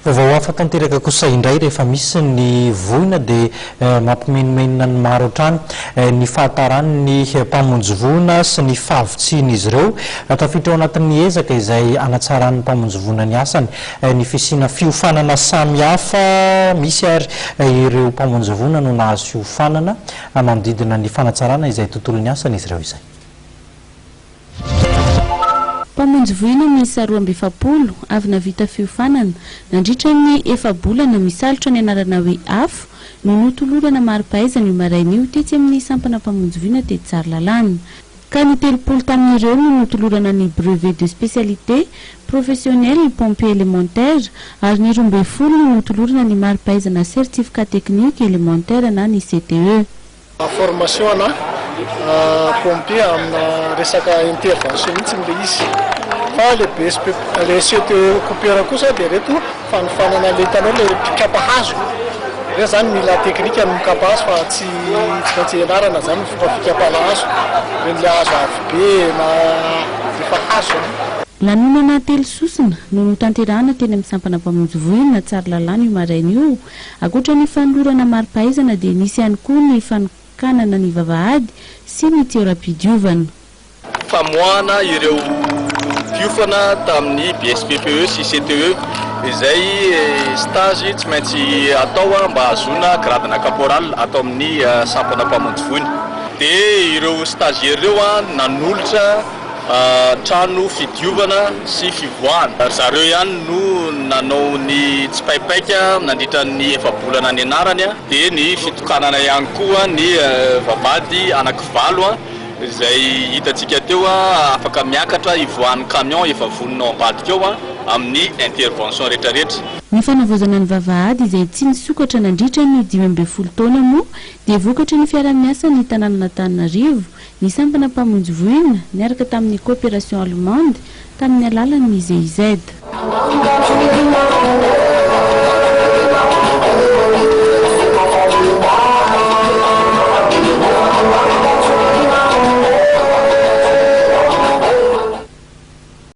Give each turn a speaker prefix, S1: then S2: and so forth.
S1: Vaovao hafa tanteraka kosa indray rehefa misy ny voina dia mampimenomenina ny maro hatrany ny fahatarany ny mpamonjy voina sy ny fahavitsin'izy ireo tafiditra ao anatin'ny ezaka izay anatsarany mpamonjy voina ny asany ny fisiana fiofanana samihafa misy ary ireo mpamonjy voina no nahazo fiofanana manodidina ny fanatsarana izay tontolo ny asany izy ireo izay.
S2: Mpamonjy voina miisa 270 avy navita fiofanana nandritra ny efa-bolana misalotra ny anarana hoe afo no notolorana mari-pahaizana io maraina tetsy amin'ny sampana mpamonjy voina tety Tsaralalàna. Ka ny 30 tamin'ireo no notolorana ny brevet de spécialité professionnel pompier élémentaire ary ny 12 no notolorana ny mari-pahaizana certificat technique élémentaire na ny CTE.
S3: Formation ana pompier amina resaka intervention mihitsy le izy fa le BSP le CTE coupera kosa dia reto fanofanana le hitanao le pikapa hazo re zany mila teknika amin'ny mikapa hazo fa tsy maintsy ianarana zany ny fomba fikapana hazo reny le hazo avo be na efa hazo.
S2: Lanonana telo sosina no notanterahana teny amin'ny sampana mpamonjy voina Tsaralalàna io maraina io. Ankoatra ny fanolorana mari-pahaizana dia nisy ihany koa ny fanokanana ny vavahady sy ny terapidiovana.
S4: Famoahana ireo fiofana tamin'ny BSPPE sy CTE izay stage tsy maintsy atao mba hahazoana gradina caporal atao amin'ny sampana mpamonjy voina. Dia ireo stagiaire ireo nanolotra trano fidiovana sy fivoahana. Zareo ihany no nanao ny tsipaipaika nandritra ny efa-bolana ny anarany dia ny fitokanana ihany koa ny vavahady anankivalo izay hitantsika teo afaka miakatra ivoahan'ny camion efa vonona ambadika eo amin'ny intervention rehetrarehetra.
S2: Ny fanavozana ny vavahady izay tsy nisokatra nandritra ny 12 taona moa dia vokatra ny fiara-miasa ny tanàn'Antananarivo ny sampana mpamonjy voina niaraka tamin'ny coopération allemande tamin'ny alalan'ny GIZ.